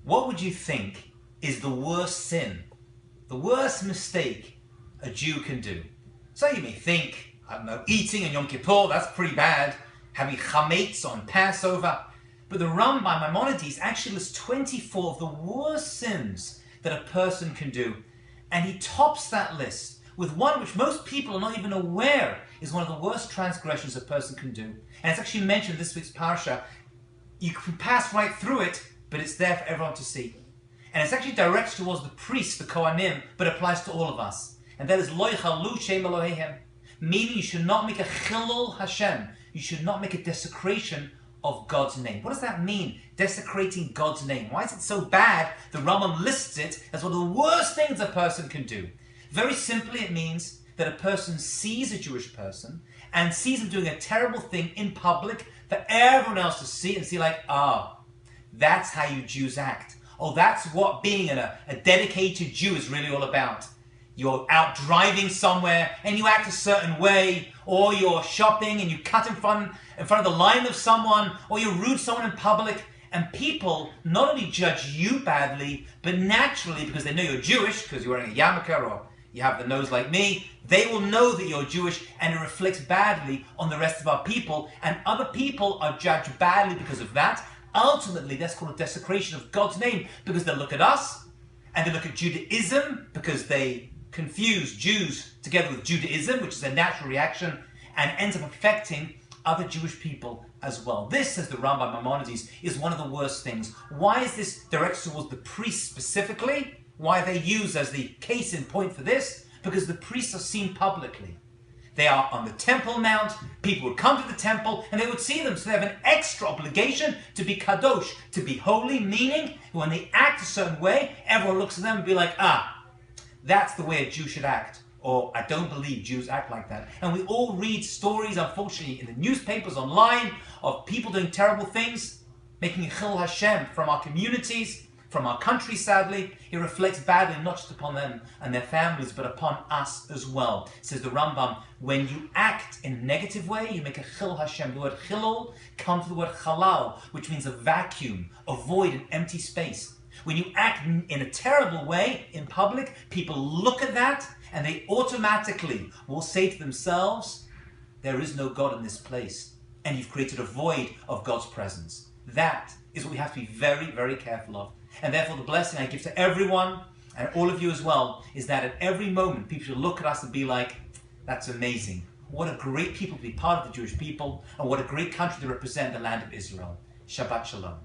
What would you think is the worst sin, the worst mistake a Jew can do? So you may think, I don't know, eating on Yom Kippur, that's pretty bad. Having chametz on Passover. But the Rambam Maimonides actually lists 24 of the worst sins that a person can do. And he tops that list with one which most people are not even aware is one of the worst transgressions a person can do. And it's actually mentioned in this week's Parasha. You can pass right through it, but it's there for everyone to see. And it's actually directed towards the priests, the Kohanim, but applies to all of us. And that is Lo Yichalu Shem Eloheihem, meaning you should not make a Chilul Hashem. You should not make a desecration of God's name. What does that mean, desecrating God's name? Why is it so bad? The Rambam lists it as one of the worst things a person can do. Very simply, it means that a person sees a Jewish person and sees them doing a terrible thing in public for everyone else to see and see like, that's how you Jews act. Oh, that's what being a dedicated Jew is really all about. You're out driving somewhere and you act a certain way, or you're shopping and you cut in front of the line of someone, or you rude someone in public, and people not only judge you badly, but naturally, because they know you're Jewish, because you're wearing a yarmulke or you have the nose like me, they will know that you're Jewish, and it reflects badly on the rest of our people, and other people are judged badly because of that. Ultimately, that's called a desecration of God's name, because they look at us, and they look at Judaism, because they confuse Jews together with Judaism, which is a natural reaction, and ends up affecting other Jewish people as well. This, says the Rambam Maimonides, is one of the worst things. Why is this directed towards the priests specifically? Why are they used as the case in point for this? Because the priests are seen publicly. They are on the Temple Mount, people would come to the temple and they would see them, so they have an extra obligation to be kadosh, to be holy, meaning when they act a certain way, everyone looks at them and be like, that's the way a Jew should act. Or, I don't believe Jews act like that. And we all read stories, unfortunately, in the newspapers, online, of people doing terrible things, making a Chil Hashem from our communities, from our country, sadly. It reflects badly not just upon them and their families, but upon us as well. Says the Rambam, when you act in a negative way, you make a Chil Hashem. The word Chilul comes from the word Halal, which means a vacuum, a void, an empty space. When you act in a terrible way in public, people look at that and they automatically will say to themselves, there is no God in this place. And you've created a void of God's presence. That is what we have to be very, very careful of. And therefore the blessing I give to everyone, and all of you as well, is that at every moment people should look at us and be like, that's amazing. What a great people to be part of the Jewish people, and what a great country to represent the land of Israel. Shabbat Shalom.